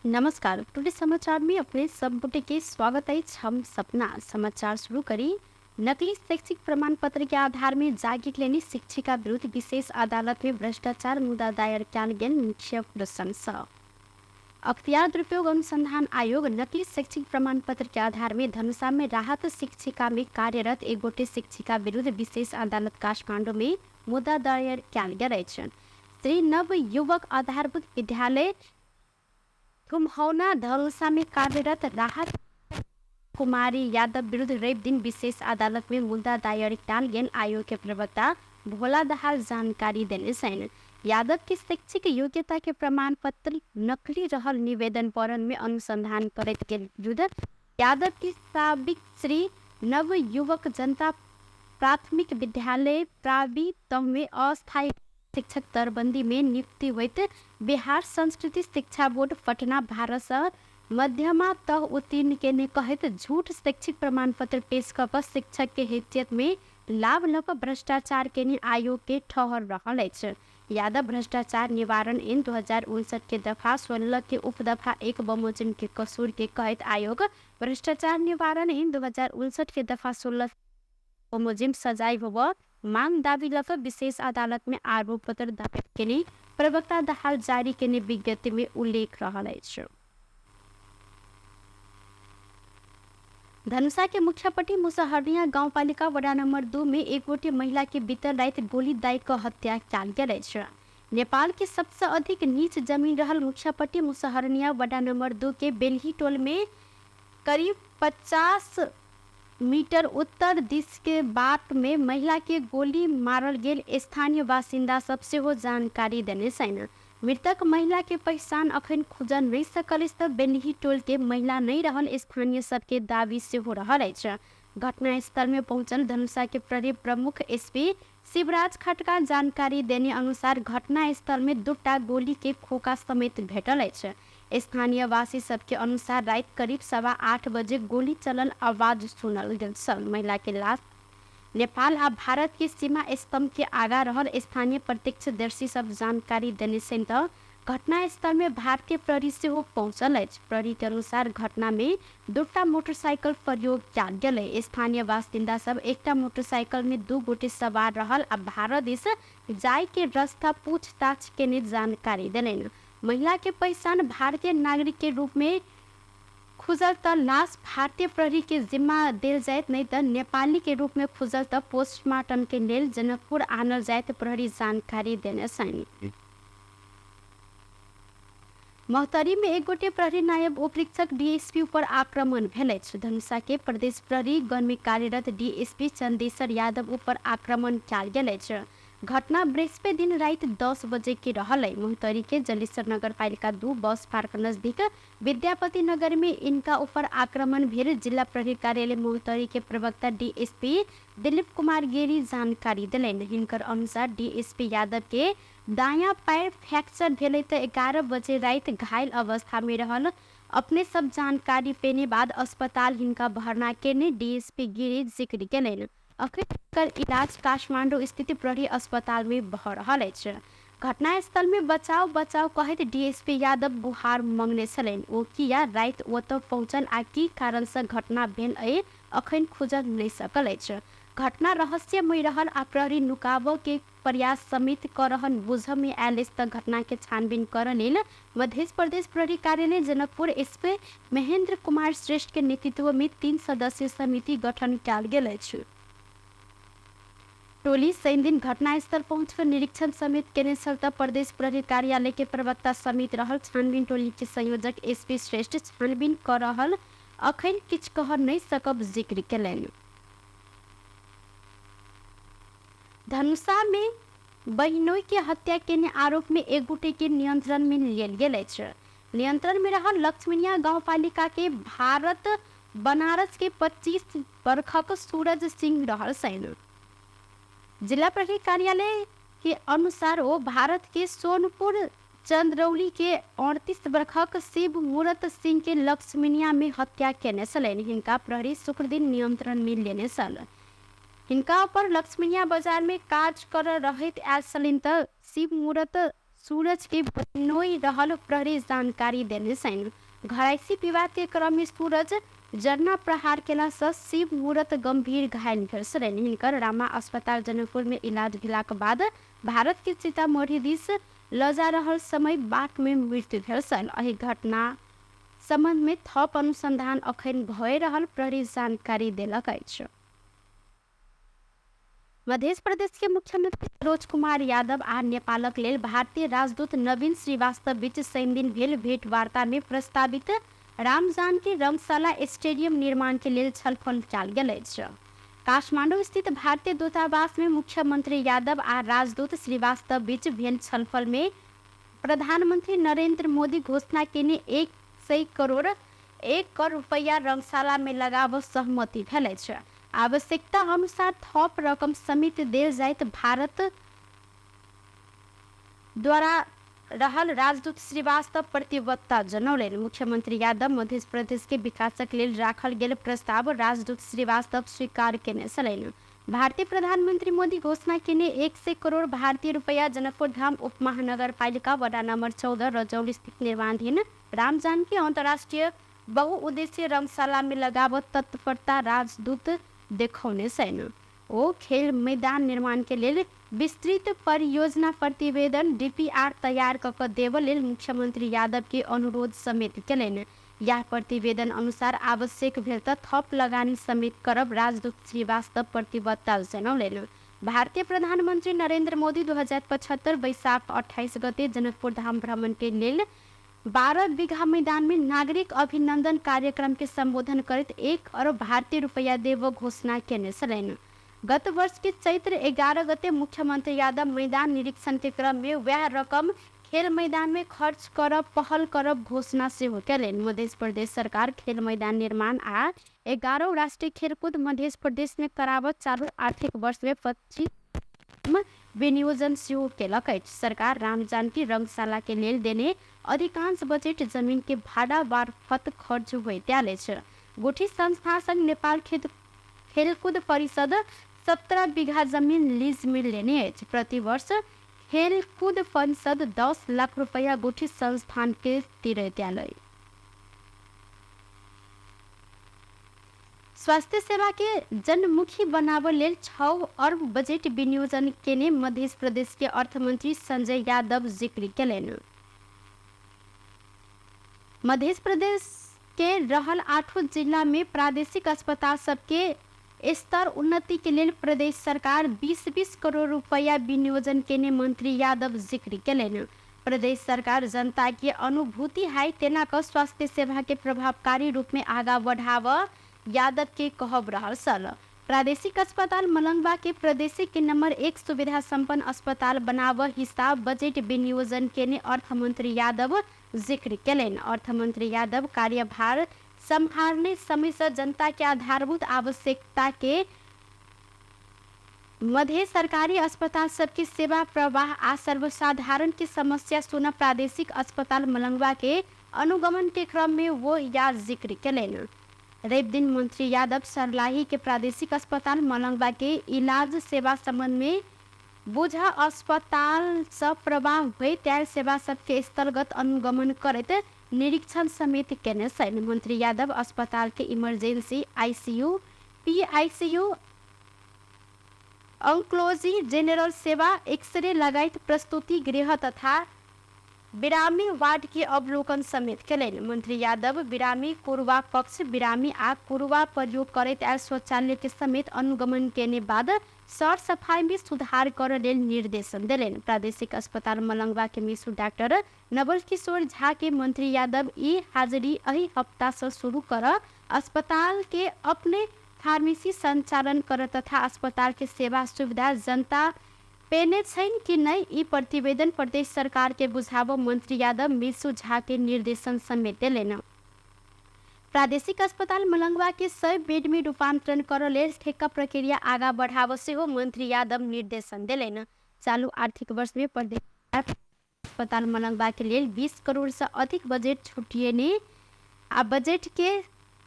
नमस्कार। टुडे समाचार में अपने सब बुटे के स्वागत है। हम सपना समाचार शुरू करी। नकली शैक्षिक प्रमाण पत्र के आधार में जागीर लेने शिक्षिका विरुद्ध विशेष अदालत में भ्रष्टाचार मुद्दा दायर किया गया। मुख्य प्रशंसा अख्तियार दुरुपयोग अनुसंधान आयोग नकली शैक्षिक प्रमाण पत्र के आधार में धनुषा में राहत शिक्षिका में कार्यरत एक गोटे शिक्षिका विरुद्ध विशेष अदालत काठमाडौँ में मुद्दा दायर किया गया। श्री नव युवक आधारभूत विद्यालय थुमहौना धनुषा में कार्यरत राहत कुमारी यादव विरुद्ध रेप दिन विशेष अदालत में मुद्दा दायर किया गया। आयोग के प्रवक्ता भोला दहाल जानकारी देने सैन यादव की शैक्षिक योग्यता के प्रमाण पत्र नकली रहल निवेदन परण में अनुसंधान करत के विरुद्ध यादव की साबिक श्री नव युवक जनता प्राथमिक विद्यालय प्रावितम में अस्थायी शिक्षक दरबंदी में नियुक्ति हुई बिहार संस्कृति शिक्षा बोर्ड पटना भारत सह मध्यमा तह उत्तीर्ण के ने कहित झूठ शैक्षिक प्रमाण पत्र पेश कर शिक्षक के हैसियत में लाभ लक भ्रष्टाचार के ने आयोग के ठहर रहा। यादव भ्रष्टाचार निवारण इन 2059 के दफा 16 के उप दफा 1 बमोजिम के कसूर के कहित आयोग भ्रष्टाचार निवारण इन 2059 के दफा 16 बमोजिम सजाई हुआ मांग दावी लक विशेष अदालत में आरोप पत्र दायर के प्रवक्ता दहाल जारी के विज्ञप्ति में उल्लेख रहा है। धनुषा के मुख्यपट्टी मुसहरिया गाउँपालिका वडा नंबर 2 में एक गोटे महिला के बीतर रात गोली दाई को हत्या किया गया। नेपाल के सबसे अधिक नीच जमीन रहल मुख्यपट्टी मुसहरिया वडा नंबर 2 के बेलही टोल में करीब 50 मीटर उत्तर दिश के बाट में महिला के गोली मारल गेल स्थानीय बासिंदा सबसे हो जानकारी देने सैन मृतक महिला के पहचान अखन खुजल नहीं सकल बेलही टोल के महिला नहीं रहल स्थानीय सबके दावी से हो रहा है। घटनास्थल में पहुंचल धनुषा के प्रहरी प्रमुख एसपी शिवराज खटका जानकारी देने अनुसार घटनास्थल में 2टा गोली के खोखा समेत भेटल है। स्थानीय वासी सबके अनुसार रात करीब 8:15 बजे गोली चलल आवाज सुनल गल। महिला के लाश नेपाल आ भारत के सीमा स्तंभ के आगा रहल स्थानीय प्रत्यक्षदर्शी सब जानकारी देने से घटनास्थल में भारतीय प्रहरी से हो पहुंचल है। प्रहरी के अनुसार घटना में 2टा मोटरसाइकिल प्रयोग किया गया। स्थानीय बासिंदा सब एकटा मोटरसाइकिल में 2 गोटे सवार रहल आ भारत देश जाय के रास्ता पूछताछ के जानकारी दिलन। महिला के पहचान भारतीय नागरिक के रूप में खुजल त लाश भारतीय प्रहरी के जिम्मा दिल जायत नहीं तो नेपाली के रूप में खुजल त पोस्टमार्टम के लेल जनकपुर आनल जायत प्रहरी जानकारी देने सैनिक। महोत्तरी में एक गोटे प्रहरी नायब उपरीक्षक डीएसपी पर आक्रमण भेल। धनुषा के प्रदेश प्रहरी गण में कार्यरत डीएसपी चंदेश्वर यादव ऊपर आक्रमण किया गया। घटना बृहस्पति दिन रात 10 बजे की रहल है। महोत्तरी के जलेश्वर नगर पालिका 2 बस पार्क नजदीक विद्यापति नगर में इनका ऊपर आक्रमण भेल। जिला प्रहरी कार्यालय महोत्तरी के प्रवक्ता डीएसपी दिलीप कुमार गिरी जानकारी दिलन। हिनकर अनुसार डीएसपी यादव के दायां पैर फ्रैक्चर भेल तो 11 बजे रात घायल अवस्था में रहल। अपने सब जानकारी पेने बाद अस्पताल हिनका भरना के डीएसपी गिरी जिक्र केलन। अखिर इलाज काठमांडू स्थित प्रहरी अस्पताल में बह रहा है। घटनास्थल में बचाव कहित डीएसपी यादव गुहार मांगने छलन। ओ किया रात ओत पहुंचल आ की कारण से घटना भेल अखन खुजल नहीं सकल है। घटना रहस्यमय रहल आ प्रहरी नुकाबो के प्रयास समेत कर रहन बुझ में आयल घटना के छानबीन कर लेल मध्य प्रदेश प्रहरी कार्यालय जनकपुर एसपी महेंद्र कुमार श्रेष्ठ के नेतृत्व में 3 सदस्यीय समिति गठन किया गेल है। टोली शनि दिन घटनास्थल पहुंचकर निरीक्षण समेत केने प्रदेश प्रहरी कार्यालय के प्रवक्ता समेत रहल। छानबीन टोली के संयोजक एसपी श्रेष्ठ छानबीन कर रहल अखन किछ कह नहीं सकब जिक्र केलन। धनुषा में बहिनोई के हत्या के आरोप में एक गोटे के नियंत्रण में लियल गेल है। नियंत्रण में रहल लक्ष्मीनिया गाँव पालिका के भारत बनारस के 25 वर्षक सूरज सिंह रहल सैन। जिला प्रहरी कार्यालय के अनुसार वो भारत के सोनपुर चंद्रौली के 38 वर्षक शिव मूरत सिंह के लक्ष्मीनिया में हत्या केने छलन। हिनका प्रहरी शुक्र दिन नियंत्रण में लेने सल। हिनका पर लक्ष्मीनिया बाजार में काज कर रहित आयल छलिन त शिव मूरत सूरज के बनोई रहल प्रहरी जानकारी देने छन्। घरायसी विवाद के क्रम में सूरज जरना प्रहार केला से शिव मूरत गंभीर घायल भेल छलनि। हिनकर रामा अस्पताल जनकपुर में इलाज भेलाक बाद भारत के सीतामढ़ी दिस ल जा रहल समय बाट में मृत्यु भेल छल। एहि घटना संबंध में थप अनुसंधान अखन भए रहल प्रहरी जानकारी देलक अछि। मध्य प्रदेश के मुख्यमंत्री सरोज कुमार यादव आ नेपालक लेल भारतीय राजदूत नवीन श्रीवास्तव बीच शनि दिन भेल भेंटवार्ता में प्रस्तावित रामजानकी रंगशाला स्टेडियम निर्माण के लेल छलफल कयल गेल अछि। काठमांडू स्थित भारतीय दूतावास में मुख्यमंत्री यादव आ राजदूत श्रीवास्तव बीच भेल छलफल में प्रधानमंत्री नरेंद्र मोदी घोषणा केने 100 करोड़ रुपया रंगशाला में लगाव सहमति भेल अछि। आवश्यकता अनुसार थप रकम समेत देल जाइत भारत द्वारा रहल राजदूत श्रीवास्तव प्रतिबद्धता जनौलनि। मुख्यमंत्री यादव मध्य प्रदेश के विकासक लेल राखल गेल प्रस्ताव राजदूत श्रीवास्तव स्वीकार केने छलनि। भारतीय प्रधानमंत्री मोदी घोषणा केने 100 करोड़ भारतीय रुपया जनकपुर धाम उप महानगर पालिका वडा नंबर 14 रजौली स्थित निर्माणाधीन रामजानकी अंतर्राष्ट्रीय बहुउद्देशीय रंगशाला में लगावत तत्परता राजदूत देखौने छन्। ओ खेल मैदान निर्माण के लेल विस्तृत परियोजना प्रतिवेदन डीपीआर तैयार क देव लेल मुख्यमंत्री यादव के अनुरोध समेत केलनि। यह प्रतिवेदन अनुसार आवश्यक भेल त थप लगानी समेत करब राजदूत श्रीवास्तव प्रतिबद्धता जनौलनि। भारतीय प्रधानमंत्री नरेंद्र मोदी 2075 वैशाख 28 गते जनकपुर धाम भ्रमण के लेल 12 बीघा मैदान में नागरिक अभिनंदन कार्यक्रम के संबोधन करते 1 अरब भारतीय रुपया देव घोषणा केने छलनि। गत वर्ष के चैत्र 11 गते मुख्यमंत्री यादव मैदान निरीक्षण के क्रम में वह रकम खेल मैदान में खर्च करब पहल करब घोषणा से केलनि। मध्य प्रदेश सरकार खेल मैदान निर्माण आ 11 राष्ट्रीय खेलकूद मध्य प्रदेश में करावत चालू आर्थिक वर्ष में 25 विनियोजन सेहो केलक अछि। सरकार रामजानकी रंगशाला के लेल देने अधिकांश बजट जमीन के भाड़ा मार्फत खर्च होइत आयल अछि। गुठी संस्था संग नेपाल खेलकूद परिषद 17 बीघा जमीन लीज में लेने अछि। प्रति वर्ष खेलकूद परिषद 10 लाख रुपया गुठी संस्थान के तिरैत आयल। स्वास्थ्य सेवा के जनमुखी बनाव लेल 6 अरब बजट विनियोजन केने मध्य प्रदेश के अर्थमंत्री संजय यादव जिक्र केलनि। मध्य प्रदेश के रहल 8 जिला में प्रादेशिक अस्पताल सबके स्तर उन्नति के लिए प्रदेश सरकार 20-20 करोड़ रुपया विनियोजन केने मंत्री यादव जिक्र केलनि। प्रदेश सरकार जनता के अनुभूति है तेना का स्वास्थ्य सेवा के प्रभावकारी रूप में आगा बढ़ाव यादव के कहब रहल सल। प्रादेशिक अस्पताल मलंगवा के प्रदेश के नंबर 1 सुविधा संपन्न अस्पताल बनाव हिसाब बजट विनियोजन केने अर्थमंत्री यादव जिक्र केलनि। अर्थमंत्री यादव कार्यभार संभालने समय से जनता के आधारभूत आवश्यकता के मध्य सरकारी अस्पताल सबके सेवा प्रवाह आ सर्वसाधारण की समस्या सुना प्रादेशिक अस्पताल मलंगवा के अनुगमन के क्रम में वो या जिक्र केलनि। रवि दिन मंत्री यादव सरलाही के प्रादेशिक अस्पताल मलंगवा के इलाज सेवा संबंध में बुझा अस्पताल सब प्रवाह हुए त्यार सेवा सबके स्थलगत अनुगमन करत निरीक्षण समेत केने छन्। मंत्री यादव अस्पताल के emergency ICU PICU oncology general सेवा एक्सरे लगायत प्रस्तुति गृह तथा बिरामी वार्ड के अवलोकन समेत केलनि। मंत्री यादव बिरामी कुरुवा कक्ष बिरामी आ कुरुवा प्रयोग करैत आयल शौचालय के समेत अनुगमन केने बाद सर सफाई में सुधार कर लेल निर्देशन देलनि। प्रादेशिक अस्पताल मलंगवा के मिसु डॉक्टर नवल किशोर झा के मंत्री यादव ई हाजिरी अही हफ्ता से शुरू कर अस्पताल के अपने फार्मेसी संचालन कर तथा अस्पताल के सेवा सुविधा जनता पेने छैन कि नहीं ई प्रतिवेदन प्रदेश सरकार के बुझाव मंत्री यादव मिसु झा के निर्देशन समेत देलनि। प्रादेशिक अस्पताल मलंगवा के 100 बेड में रूपांतरण कर लेल ठेका प्रक्रिया आगा बढ़ाव सेहो मंत्री यादव निर्देशन देलनि। चालू आर्थिक वर्ष में प्रदेश अस्पताल मलंगवा के लेल 20 करोड़ से अधिक बजट छुटिएने आ बजट के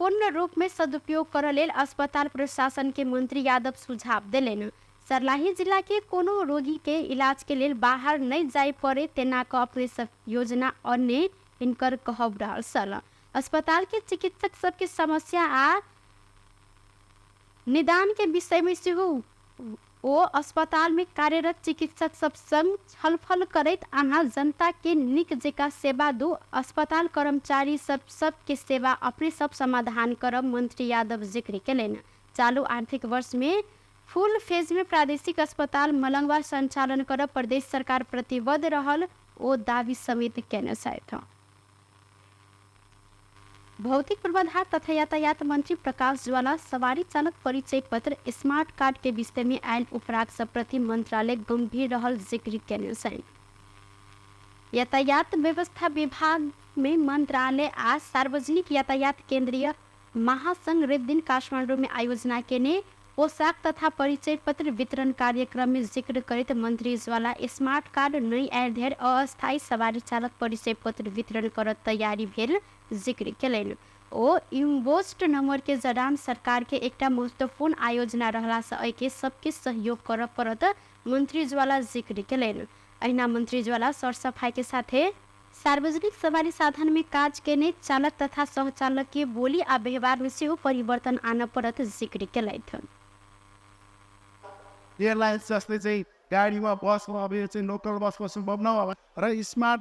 पूर्ण रूप में सदुपयोग कर लेल अस्पताल प्रशासन के मंत्री यादव सुझाव देलनि। सर्लाही जिला के कोनो रोगी के इलाज के लिए बाहर नहीं जाए पड़े तेना का ऑपरेशन योजना अन्य इनकर कहब रहल सल। अस्पताल के चिकित्सक सबके समस्या आ निदान के विषय में से ओ अस्पताल में कार्यरत चिकित्सक सब संग छलफल करैत अहाँ जनता के निक जेका सेवा दो, अस्पताल कर्मचारी सब के सेवा अपने सब समाधान करब मंत्री यादव जिक्र केलनि। चालू आर्थिक वर्ष में फुल फेज में प्रादेशिक अस्पताल मलंगवा संचालन करब प्रदेश सरकार प्रतिबद्ध रहल ओ दावी समेत केने छथि। भौतिक पूर्वाधार तथा यातायात मंत्री प्रकाश ज्वाला सवारी चालक परिचय पत्र स्मार्ट कार्ड के विषय में आयल उपराग सब प्रति मंत्रालय गंभीर रहल जिक्र केने छथि। यातायात व्यवस्था विभाग में मंत्रालय आज सार्वजनिक यातायात केंद्रीय महासंघ रेबदिन काठमाडौँ में आयोजना केने पोशाक तथा परिचय पत्र वितरण कार्यक्रम में जिक्र करते मंत्री ज्वाला स्मार्ट कार्ड नहीं आयल धेर अस्थायी सवारी चालक परिचय पत्र वितरण कर तैयारी भेल जिक्र केलनि। ओ इम्बोस्ट नंबर के जराम सरकार के एकटा महत्वपूर्ण आयोजना रहला से एके सबके सहयोग कर पड़त मंत्री ज्वाला जिक्र केलनि। अहिना मंत्री ज्वाला सरसफाई के साथे सार्वजनिक सवारी साधन में काज केने चालक तथा सहचालक के बोली आ व्यवहार में सेहो परिवर्तन आन पड़त जिक्र केलथि। एयरलाइन्स जस्तै चाहिँ गाडीमा बसमा अब यो चाहिँ लोकल बसमा सम्भव नहोला र स्मार्ट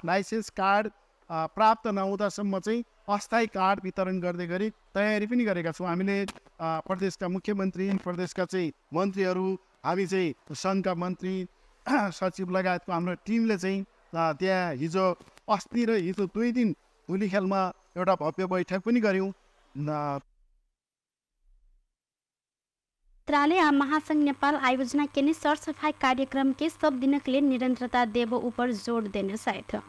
लाइसेन्स कार्ड प्राप्त नहुँदासम्म चाहिँ अस्थायी कार्ड वितरण गर्दै गरी तयारी पनि गरेका छौँ। हामीले प्रदेशका मुख्यमन्त्री प्रदेशका चाहिँ मन्त्रीहरू हामी चाहिँ सङ्घका मन्त्री सचिव लगायतको हाम्रो टिमले चाहिँ त्यहाँ अस्ति र हिजो 2 दिन धुलीखेलमा एउटा भव्य बैठक पनि गऱ्यौँ। मंत्रालय आ महासंघ नेपाल आयोजना केने सरसफाई कार्यक्रम के सब दिनक लिए निरंतरता देव ऊपर जोर देने साथ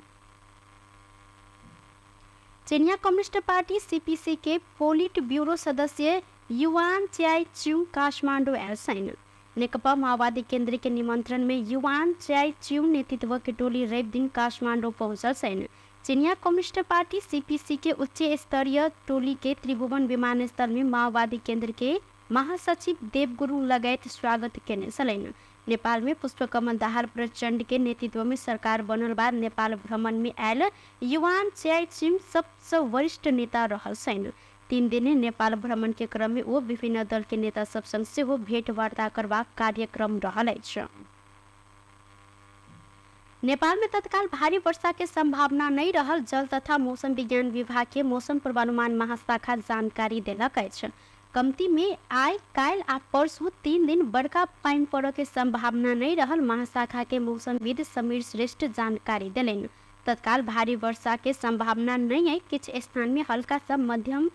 चीनिया कम्युनिस्ट पार्टी सीपीसी के पोलिट ब्यूरो सदस्य युवान च्याई च्युङ काठमाडौँ आयल छैन। नेकपा माओवादी केन्द्र के निमंत्रण में युवान च्याई च्युङ नेतृत्व के टोली रवि दिन काठमाडौँ पहुंचल छैन। चीनिया कम्युनिस्ट पार्टी सीपीसी के उच्च स्तरीय टोली के त्रिभुवन विमानस्थल में माओवादी केन्द्र के महासचिव देवगुरु लगायत स्वागत केने छलैन। नेपाल में पुष्पकमल दाहाल प्रचंड के नेतृत्व में सरकार बनल बाद नेपाल भ्रमण में आयल युवान च्याई च्युङ सबसे वरिष्ठ नेता रहल छैन। 3 दिने नेपाल भ्रमण के क्रम में वो विभिन्न दल के नेता सब संग सेहो भेंटवार्ता करबाक कार्यक्रम रहल अछि। नेपाल में तत्काल भारी वर्षा के संभावना नहीं रहल जल तथा मौसम विज्ञान विभाग के मौसम पूर्वानुमान महाशाखा जानकारी देलक अछि। कमती में आय काल आ परसों 3 दिन बड़का पानी पड़े के संभावना नहीं रहल महाशाखा के मौसमविद समीर श्रेष्ठ जानकारी दिलेन। तत्काल भारी वर्षा के संभावना नहीं है, किछ स्थान में हल्का सा मध्यम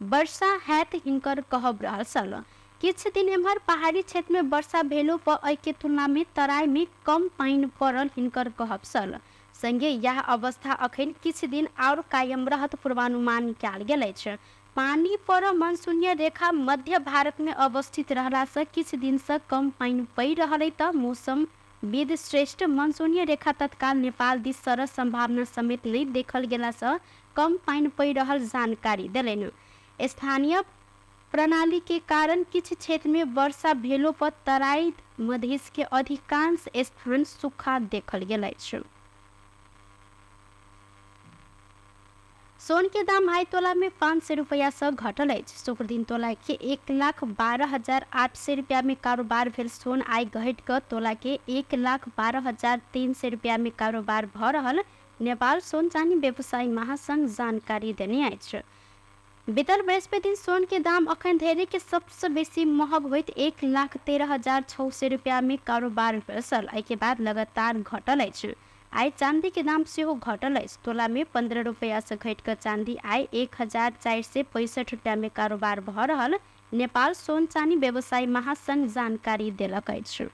वर्षा हैत हिनकर कहब रहल सल। किछ दिन एम्हर पहाड़ी क्षेत्र में वर्षा भेलो पर के तुलना में तराई में कम पानी पड़ल हिनकर कहब सल। संगे यह अवस्था अखन किछ दिन और कायम रहत पूर्वानुमान कयल गेल अछि। पानी पर मनसूनीय रेखा मध्य भारत में अवस्थित रहला से किछ दिन से कम पानी पड़ रहा त मौसम विद श्रेष्ठ मनसूनीय रेखा तत्काल नेपाल दिस सरस संभावना समेत नहीं देखल गेला से कम पानी पड़ रहा जानकारी दिलेन। स्थानीय प्रणाली के कारण किछ क्षेत्र में वर्षा भेलो पर तराई मधेश के अधिकांश स्थान सूखा देखल गेल अछि। सोन के दाम हाई तोला में 500 रुपया से घटल अछि। शुक्र दिन तोला के 1,12,800 रुपया में कारोबार भेल सोन आय घट कर तोला के 1,12,300 रुपया में कारोबार भ रहल नेपाल सोन चानी व्यवसायी महासंघ जानकारी देने अछि। बीतल बृहस्पति दिन सोन के दाम अखन धरि के सबसे बेसी महग होइत 1,13,600 रुपया में कारोबार भेल। एहि के बाद लगातार घटल अछि। आय चांदी के दाम से घटल है। तोला में 15 रुपया से घट कर चांदी आय 1,465 रुपया में कारोबार भ रहल नेपाल सोन चानी व्यवसायी महासंघ जानकारी देलक अछि।